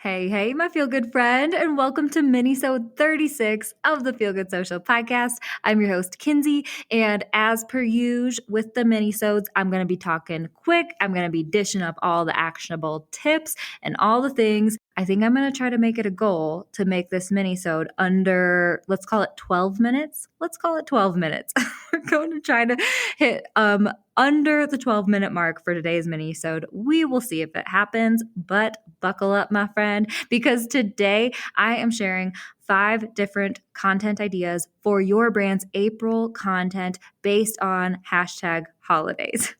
Hey, my feel good friend, and welcome to minisode 36 of the Feel Good Social Podcast. I'm your host, Kinsey, and as per usual with the minisodes, I'm going to be talking quick. I'm going to be dishing up all the actionable tips and all the things. I think I'm going to try to make it a goal to make this minisode under, let's call it 12 minutes. Let's call it 12 minutes. We're going to try to hit under the 12-minute mark for today's minisode. We will see if it happens, but buckle up, my friend, because today I am sharing 5 different content ideas for your brand's April content based on hashtag holidays.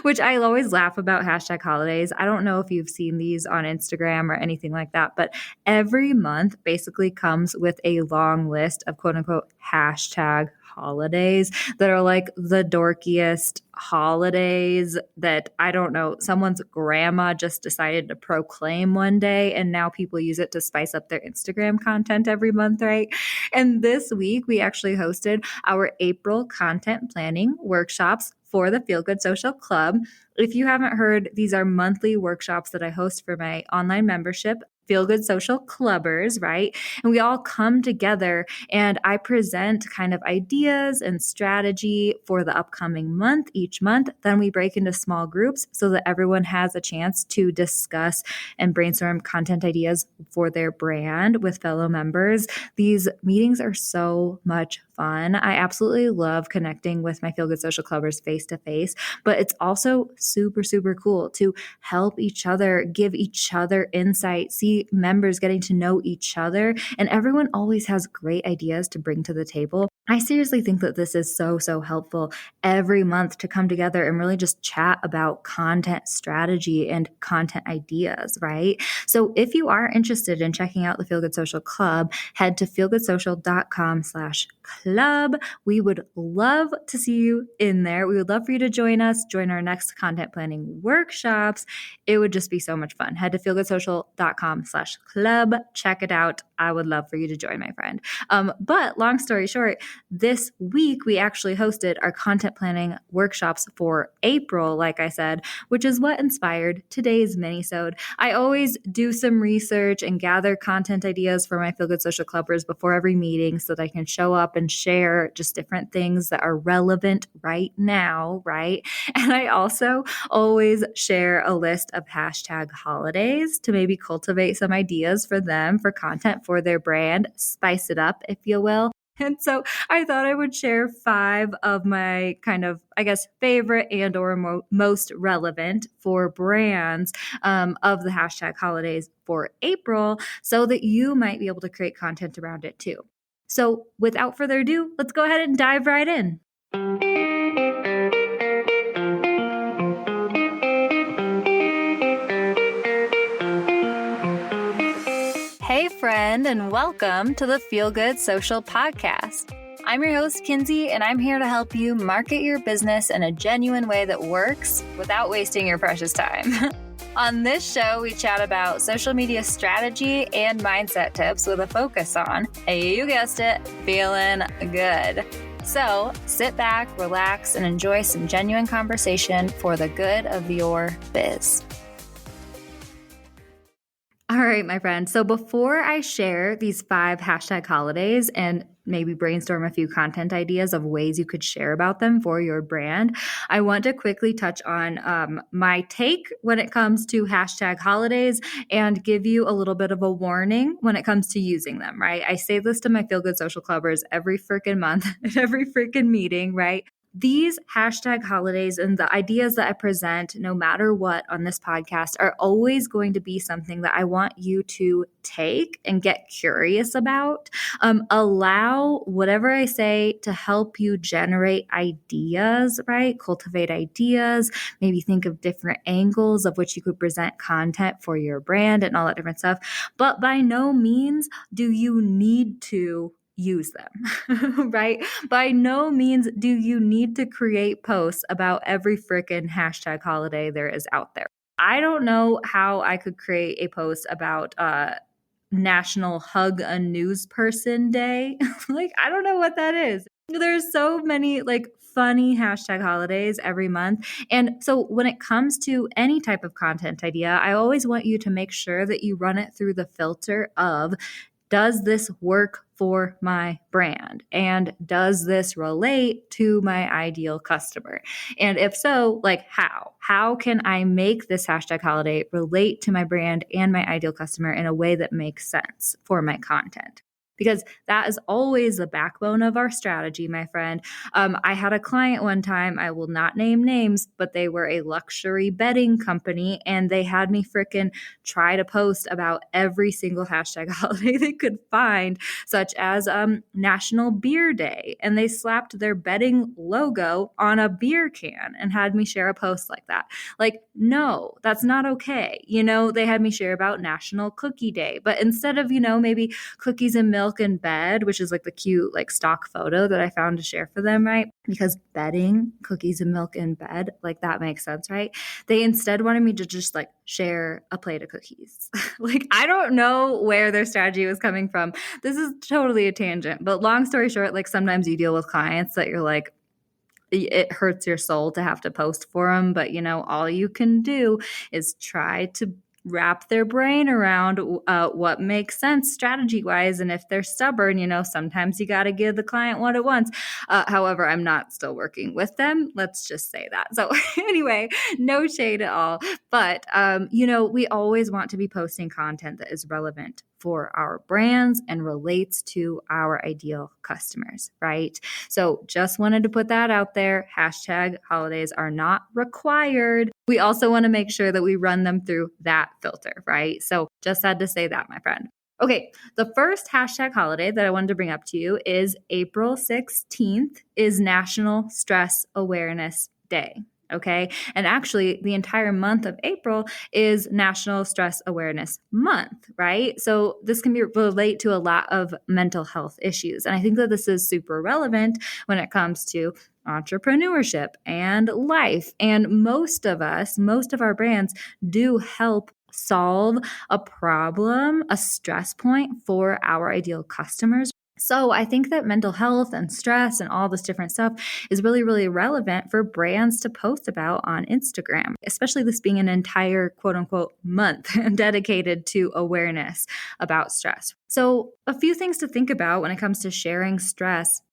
Which I always laugh about hashtag holidays. I don't know if you've seen these on Instagram or anything like that, but every month basically comes with a long list of quote unquote hashtag holidays that are like the dorkiest holidays that I don't know, someone's grandma just decided to proclaim one day and now people use it to spice up their Instagram content every month, right? And this week we actually hosted our April content planning workshops for the Feel Good Social Club. If you haven't heard, these are monthly workshops that I host for my online membership, Feel Good Social Clubbers, right? And we all come together and I present kind of ideas and strategy for the upcoming month each month. Then we break into small groups so that everyone has a chance to discuss and brainstorm content ideas for their brand with fellow members. These meetings are so much fun. I absolutely love connecting with my Feel Good Social Clubbers face to face, but it's also super, super cool to help each other, give each other insight, see members getting to know each other, and everyone always has great ideas to bring to the table. I seriously think that this is so, so helpful every month to come together and really just chat about content strategy and content ideas, right? So if you are interested in checking out the Feel Good Social Club, head to feelgoodsocial.com/club. We would love to see you in there. We would love for you to join us, join our next content planning workshops. It would just be so much fun. Head to feelgoodsocial.com/club. Check it out. I would love for you to join, my friend. But long story short, this week we actually hosted our content planning workshops for April, like I said, which is what inspired today's minisode. I always do some research and gather content ideas for my Feel Good Social Clubbers before every meeting so that I can show up and share just different things that are relevant right now, right? And I also always share a list of hashtag holidays to maybe cultivate some ideas for them for content for their brand, spice it up, if you will. And so I thought I would share 5 of my kind of, I guess, favorite and or most relevant for brands of the hashtag holidays for April so that you might be able to create content around it too. So without further ado, let's go ahead and dive right in. Hey friend, and welcome to the Feel Good Social Podcast. I'm your host, Kinsey, and I'm here to help you market your business in a genuine way that works without wasting your precious time. On this show, we chat about social media strategy and mindset tips with a focus on, you guessed it, feeling good. So sit back, relax, and enjoy some genuine conversation for the good of your biz. All right, my friend. So before I share these 5 hashtag holidays and maybe brainstorm a few content ideas of ways you could share about them for your brand, I want to quickly touch on my take when it comes to hashtag holidays and give you a little bit of a warning when it comes to using them, right? I say this to my Feel Good Social Clubbers every freaking month at every freaking meeting, right? These hashtag holidays and the ideas that I present, no matter what on this podcast, are always going to be something that I want you to take and get curious about. Allow whatever I say to help you generate ideas, right? Cultivate ideas, maybe think of different angles of which you could present content for your brand and all that different stuff. But by no means do you need to use them, right? By no means do you need to create posts about every frickin' hashtag holiday there is out there. I don't know how I could create a post about National Hug a News Person Day. Like, I don't know what that is. There's so many funny hashtag holidays every month. And so when it comes to any type of content idea, I always want you to make sure that you run it through the filter of, does this work for my brand? And does this relate to my ideal customer? And if so, how? How can I make this hashtag holiday relate to my brand and my ideal customer in a way that makes sense for my content? Because that is always the backbone of our strategy, my friend. I had a client one time, I will not name names, but they were a luxury bedding company, and they had me frickin' try to post about every single hashtag holiday they could find, such as National Beer Day. And they slapped their bedding logo on a beer can and had me share a post like that. No, that's not okay. They had me share about National Cookie Day, but instead of, maybe cookies and milk in bed, which is the cute stock photo that I found to share for them, right? Because bedding, cookies and milk in bed, that makes sense, right? They instead wanted me to just share a plate of cookies. I don't know where their strategy was coming from. This is totally a tangent, but long story short, sometimes you deal with clients that you're it hurts your soul to have to post for them, but all you can do is try to wrap their brain around what makes sense strategy wise. And if they're stubborn, sometimes you got to give the client what it wants. However, I'm not still working with them. Let's just say that. So anyway, no shade at all. But, we always want to be posting content that is relevant for our brands and relates to our ideal customers, right? So just wanted to put that out there. Hashtag holidays are not required. We also want to make sure that we run them through that filter, right? So just had to say that, my friend. Okay, the first hashtag holiday that I wanted to bring up to you is April 16th is National Stress Awareness Day. Okay. And actually, the entire month of April is National Stress Awareness Month, right? So this can relate to a lot of mental health issues. And I think that this is super relevant when it comes to entrepreneurship and life. And most of our brands do help solve a problem, a stress point for our ideal customers. So I think that mental health and stress and all this different stuff is really, really relevant for brands to post about on Instagram, especially this being an entire quote unquote month dedicated to awareness about stress. So a few things to think about when it comes to sharing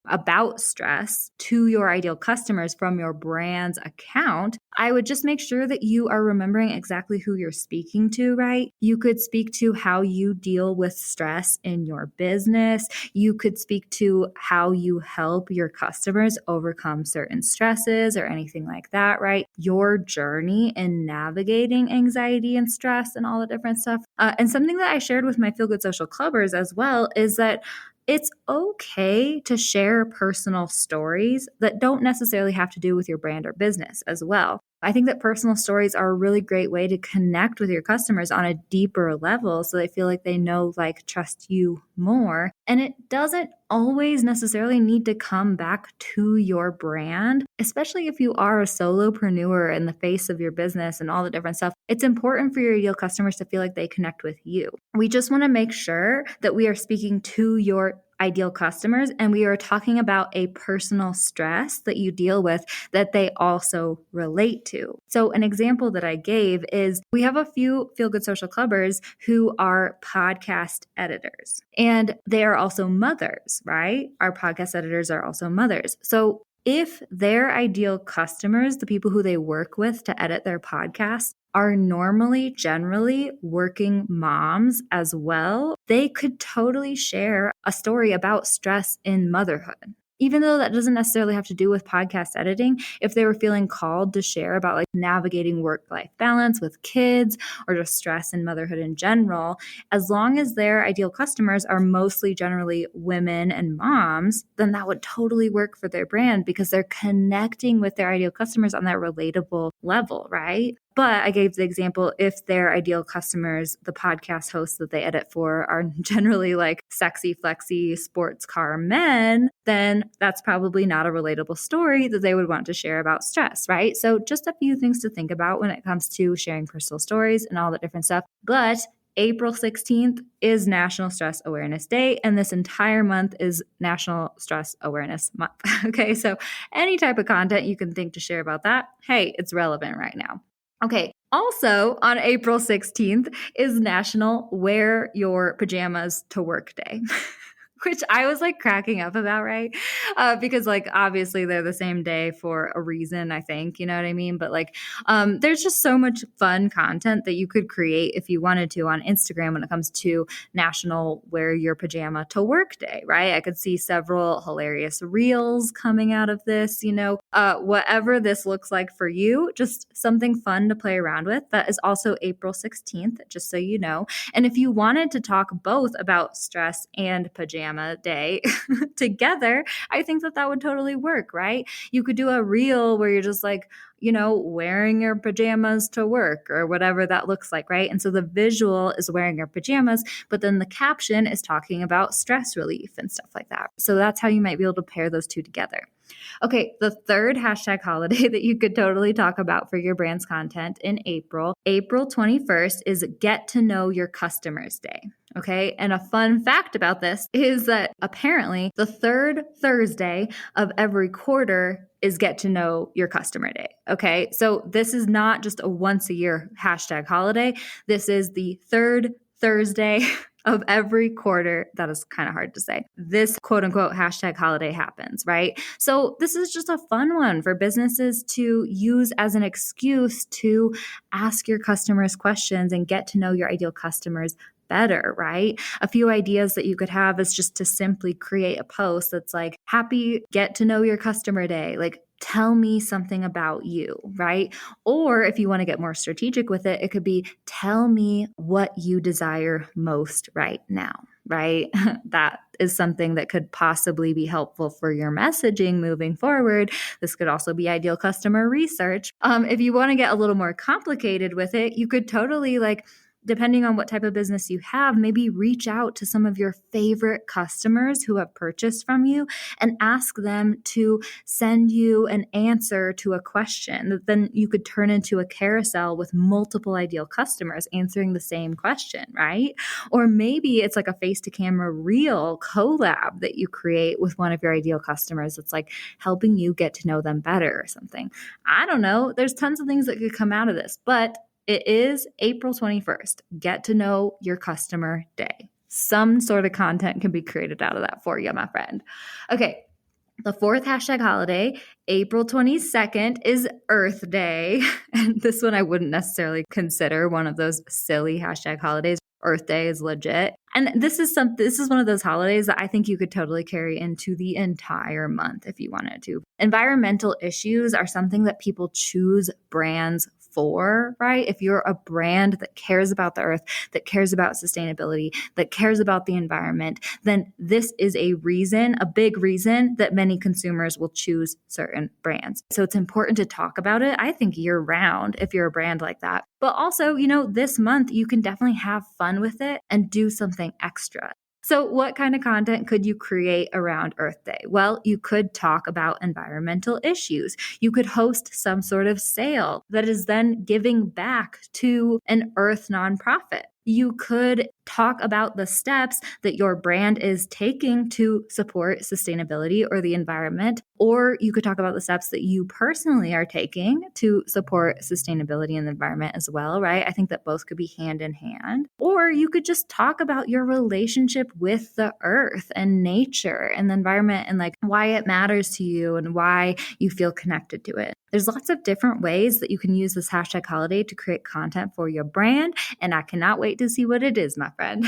about stress to your ideal customers from your brand's account. I would just make sure that you are remembering exactly who you're speaking to, right? You could speak to how you deal with stress in your business. You could speak to how you help your customers overcome certain stresses or anything like that, right? Your journey in navigating anxiety and stress and all the different stuff. And something that I shared with my Feel Good Social Clubbers as well is that it's okay to share personal stories that don't necessarily have to do with your brand or business as well. I think that personal stories are a really great way to connect with your customers on a deeper level so they feel like they know, trust you more. And it doesn't always necessarily need to come back to your brand, especially if you are a solopreneur in the face of your business and all the different stuff. It's important for your ideal customers to feel like they connect with you. We just want to make sure that we are speaking to your ideal customers and we are talking about a personal stress that you deal with that they also relate to. So an example that I gave is we have a few Feel Good Social Clubbers who are podcast editors and they are also mothers, right? Our podcast editors are also mothers. So if their ideal customers, the people who they work with to edit their podcasts, are generally working moms as well, they could totally share a story about stress in motherhood. Even though that doesn't necessarily have to do with podcast editing, if they were feeling called to share about navigating work-life balance with kids or just stress in motherhood in general, as long as their ideal customers are mostly generally women and moms, then that would totally work for their brand because they're connecting with their ideal customers on that relatable level, right? But I gave the example, if their ideal customers, the podcast hosts that they edit for, are generally sexy, flexy sports car men, then that's probably not a relatable story that they would want to share about stress, right? So just a few things to think about when it comes to sharing personal stories and all that different stuff. But April 16th is National Stress Awareness Day, and this entire month is National Stress Awareness Month. Okay, so any type of content you can think to share about that, hey, it's relevant right now. Okay, also on April 16th is National Wear Your Pajamas to Work Day. Which I was like cracking up about, right? Because like obviously they're the same day for a reason, I think, you know what I mean? But like there's just so much fun content that you could create if you wanted to on Instagram when it comes to National Wear Your Pajama to Work Day, right? I could see several hilarious reels coming out of this, whatever this looks like for you, just something fun to play around with. That is also April 16th, just so you know. And if you wanted to talk both about stress and pajama day together, I think that would totally work, right? You could do a reel where you're just like, wearing your pajamas to work or whatever that looks like, right? And so the visual is wearing your pajamas, but then the caption is talking about stress relief and stuff like that. So that's how you might be able to pair those two together. Okay, the third hashtag holiday that you could totally talk about for your brand's content in April 21st is Get to Know Your Customers Day. Okay, and a fun fact about this is that apparently the third Thursday of every quarter is Get to Know Your Customer Day. Okay, so this is not just a once a year hashtag holiday. This is the third Thursday of every quarter. That is kind of hard to say. This quote unquote hashtag holiday happens, right? So this is just a fun one for businesses to use as an excuse to ask your customers questions and get to know your ideal customers better, right? A few ideas that you could have is just to simply create a post that's like, happy Get to Know Your Customer Day. Like, tell me something about you, right? Or if you want to get more strategic with it, it could be tell me what you desire most right now, right? That is something that could possibly be helpful for your messaging moving forward. This could also be ideal customer research. If you want to get a little more complicated with it, you could totally depending on what type of business you have, maybe reach out to some of your favorite customers who have purchased from you and ask them to send you an answer to a question that then you could turn into a carousel with multiple ideal customers answering the same question, right? Or maybe it's like a face-to-camera reel collab that you create with one of your ideal customers. It's like helping you get to know them better or something. I don't know. There's tons of things that could come out of this, but it is April 21st. Get to Know Your Customer Day. Some sort of content can be created out of that for you, my friend. Okay, the fourth hashtag holiday, April 22nd, is Earth Day. And this one I wouldn't necessarily consider one of those silly hashtag holidays. Earth Day is legit. And this is one of those holidays that I think you could totally carry into the entire month if you wanted to. Environmental issues are something that people choose brands for, right? If you're a brand that cares about the earth, that cares about sustainability, that cares about the environment, then this is a big reason that many consumers will choose certain brands. So it's important to talk about it, I think, year round if you're a brand like that. But also, this month you can definitely have fun with it and do something extra. So what kind of content could you create around Earth Day? Well, you could talk about environmental issues. You could host some sort of sale that is then giving back to an Earth nonprofit. You could talk about the steps that your brand is taking to support sustainability or the environment, or you could talk about the steps that you personally are taking to support sustainability and the environment as well, right? I think that both could be hand in hand. Or you could just talk about your relationship with the earth and nature and the environment and why it matters to you and why you feel connected to it. There's lots of different ways that you can use this hashtag holiday to create content for your brand, and I cannot wait to see what it is, my friend.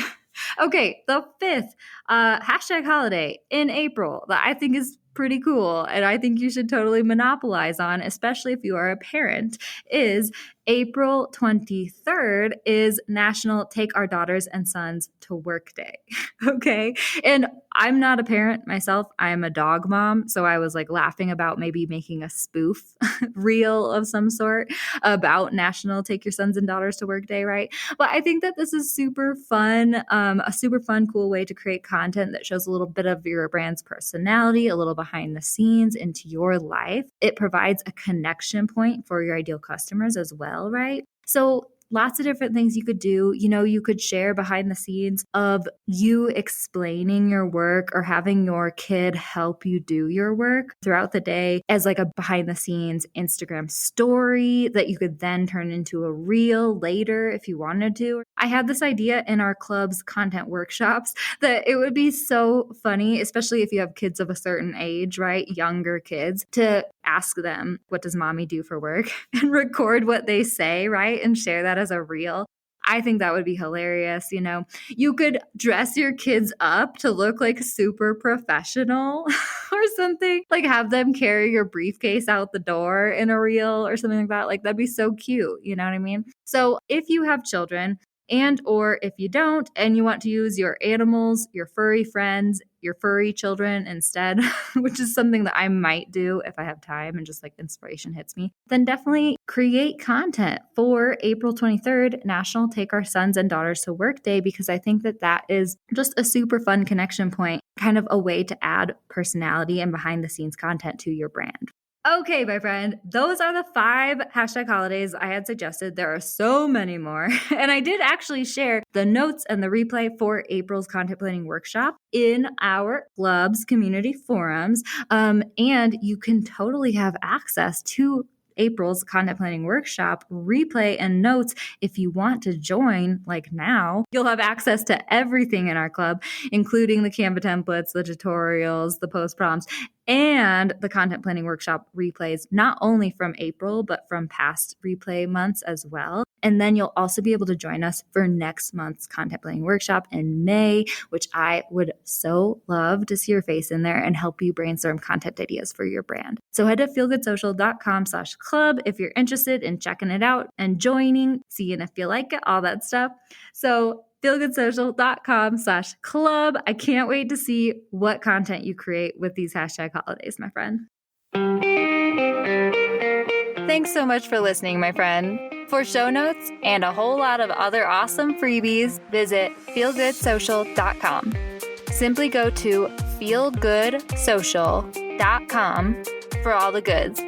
Okay, the fifth hashtag holiday in April that I think is pretty cool and I think you should totally monopolize on, especially if you are a parent, is April 23rd is National Take Our Daughters and Sons to Work Day. Okay. And I'm not a parent myself. I am a dog mom. So I was laughing about maybe making a spoof reel of some sort about National Take Your Sons and Daughters to Work Day, right? But I think that this is super fun, a super fun, cool way to create content that shows a little bit of your brand's personality, a little behind the scenes into your life. It provides a connection point for your ideal customers as well, right? So lots of different things you could do. You could share behind the scenes of you explaining your work or having your kid help you do your work throughout the day as like a behind the scenes Instagram story that you could then turn into a reel later if you wanted to. I had this idea in our club's content workshops that it would be so funny, especially if you have kids of a certain age, right? Younger kids, to ask them, what does mommy do for work? And record what they say, right? And share that as a reel. I think that would be hilarious. You could dress your kids up to look like super professional or something, like have them carry your briefcase out the door in a reel or something like that. Like that'd be so cute. You know what I mean? So if you have children, and or if you don't and you want to use your animals, your furry friends, your furry children instead, which is something that I might do if I have time and just like inspiration hits me, then definitely create content for April 23rd, National Take Our Sons and Daughters to Work Day, because I think that that is just a super fun connection point, kind of a way to add personality and behind the scenes content to your brand. Okay, my friend, those are the 5 hashtag holidays I had suggested. There are so many more. And I did actually share the notes and the replay for April's content planning workshop in our club's community forums. And you can totally have access to April's content planning workshop replay and notes if you want to join. Like now, you'll have access to everything in our club, including the Canva templates, the tutorials, the post prompts, and the content planning workshop replays, not only from April, but from past replay months as well. And then you'll also be able to join us for next month's content planning workshop in May, which I would so love to see your face in there and help you brainstorm content ideas for your brand. So head to feelgoodsocial.com/club if you're interested in checking it out and joining, seeing if you like it, all that stuff. So feelgoodsocial.com/club. I can't wait to see what content you create with these hashtag holidays, my friend. Thanks so much for listening, my friend. For show notes and a whole lot of other awesome freebies, visit feelgoodsocial.com. Simply go to feelgoodsocial.com for all the goods.